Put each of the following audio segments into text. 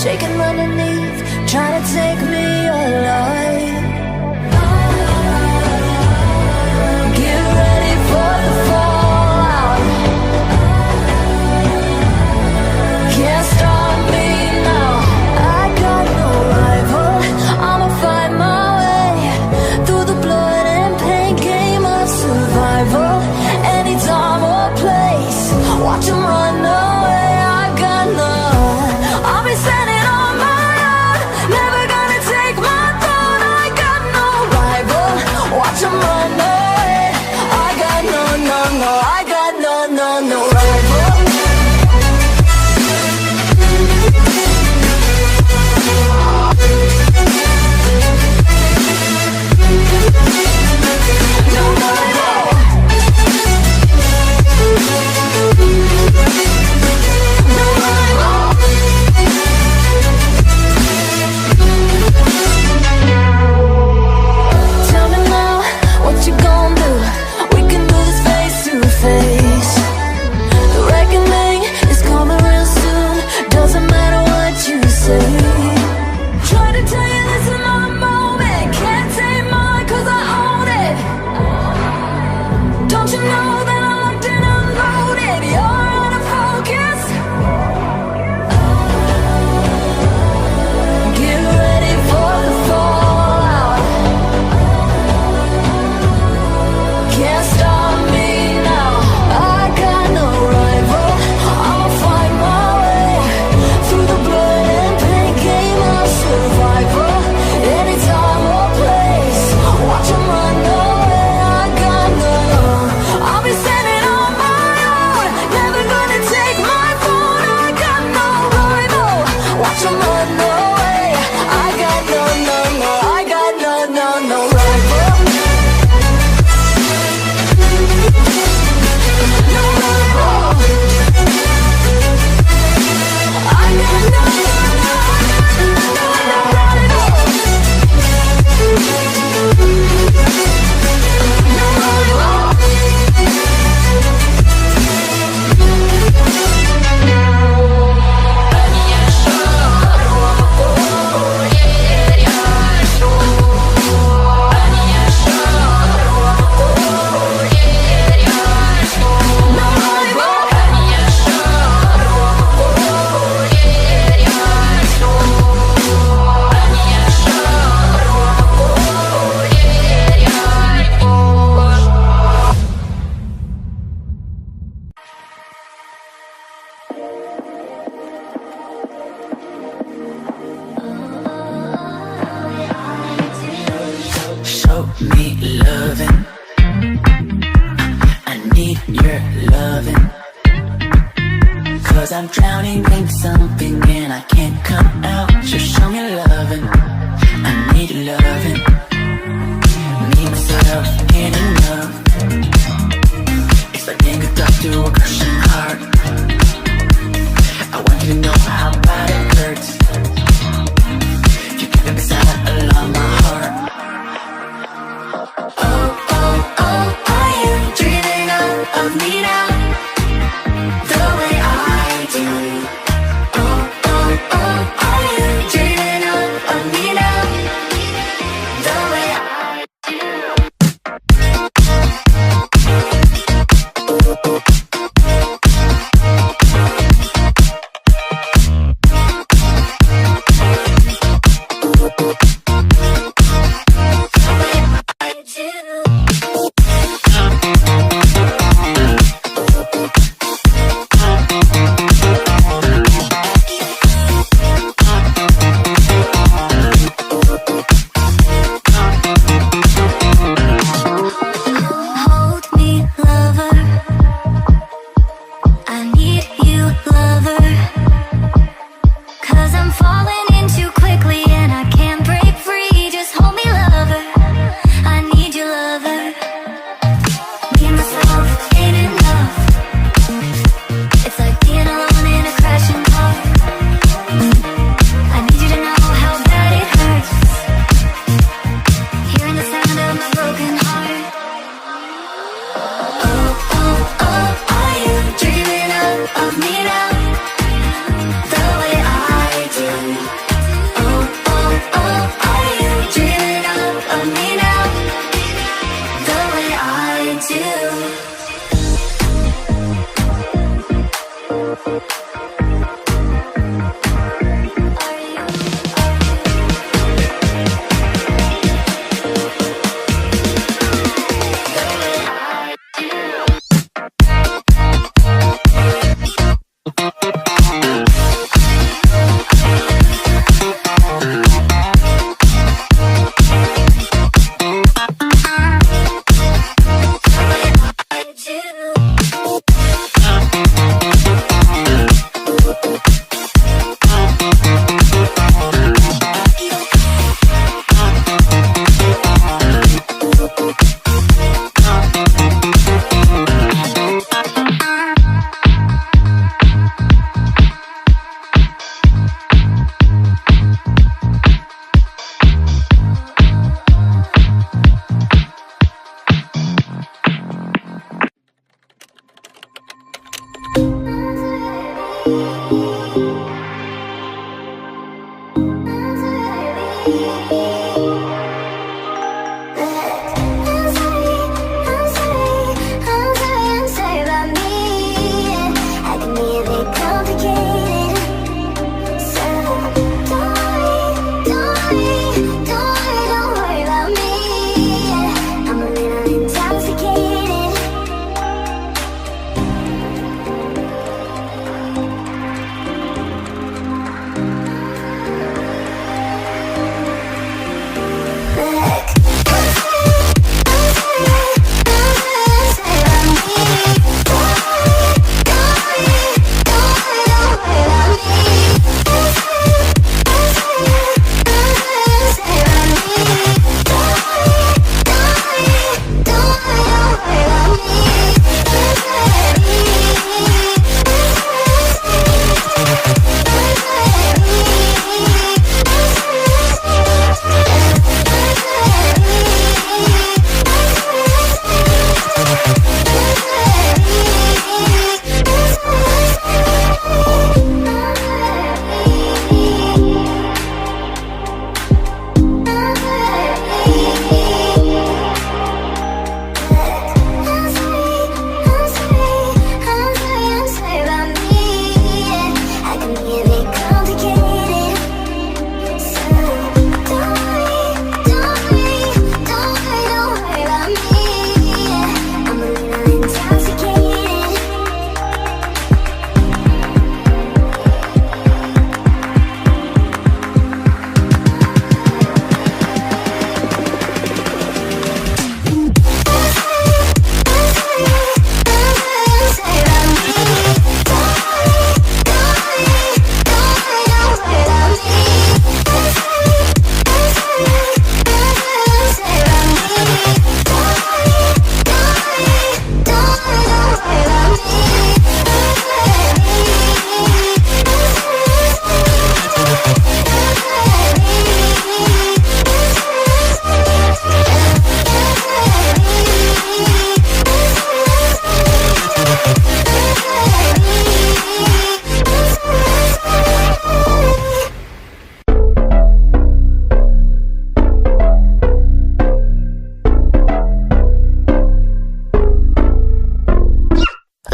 shaking underneath, trying to take me alive. Get ready for the fallout. Can't stop me now. I got no rival. I'ma find my way through the blood and pain game of survival. Any time or place, watch 'em run away. I got none. I'll be standing on my own, never gonna take my throne. I got no rival. Watch 'em run away. I got no, no, no. I got no, no, no rival. No rival. No rival. Tell me now, what you gonna do? We can do this face to face. The reckoning is coming real soon. Doesn't matter what you say. Try to tell you this in my moment. Can't take mine 'cause I own it. Don't you know that I'm locked and unloaded? You're out of focus. Get ready for the fallout. Can't stop me now. I got no rival. I'ma find my way through the blood and pain game of survival. Any time or place, watch 'em run away. I got no. I'll be standing on my own, never gonna take my phone. I got no rival. Watch 'em run away. I got no, no, no. I got no, no, no rival. No rival. I got no, no, no, no rival. No rival. Show me loving. I need your loving. 'Cause I'm drowning in something and I can't come out. Just show me loving. I need loving. Me, myself, and enough. It's like being hooked up to a crushing heart. I want you to know how bad it hurts. You keep it beside along my heart. Oh, oh, oh, are you dreaming of me now? The way I do. Oh, oh, oh, are you dreaming of me now? The way I do.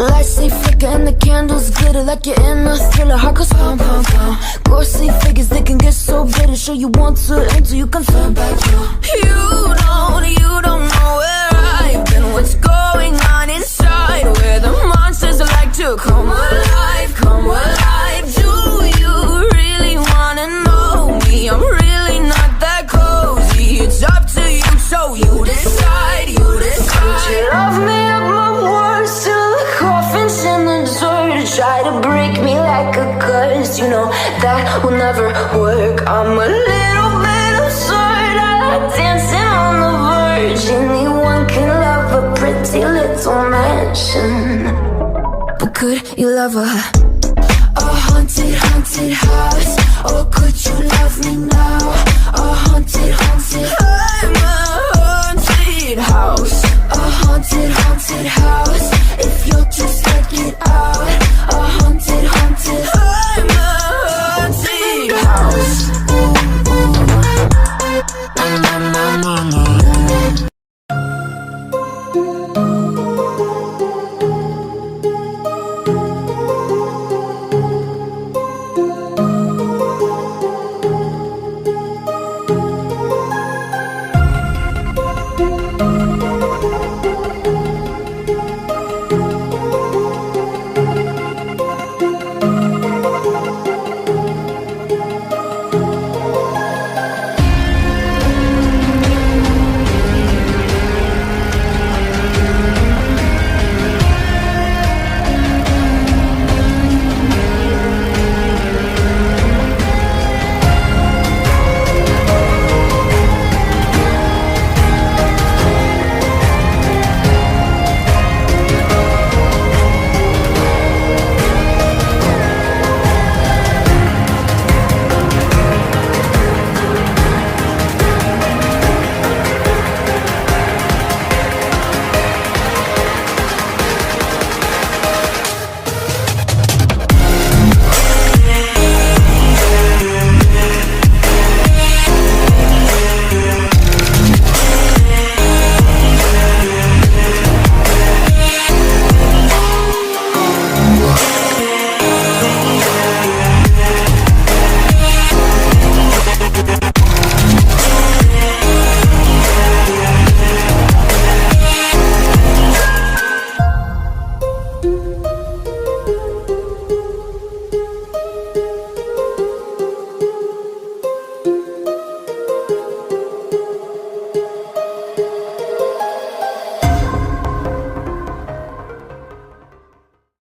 Lights they flicker and the candles glitter like you're in a thriller. Heart goes pound, pound, pound. Ghostly figures, they can get so bitter. Sure you want to enter, you can turn back. You don't know where I've been. What's going on inside? Where the monsters like to come alive, come alive. Do you really wanna know me? I'm really not that cozy. It's up to you, so you decide, you decide. Would you love me at my worst till the coffin's in the dirt? Try to break me like a curse, you know that will never work. I'm a little bit absurd, I like dancing on the verge. Anyone can love a pretty little mansion, but could you love a haunted, haunted house? Or could you love me now? A haunted, haunted, I'm a haunted house. A haunted, haunted house.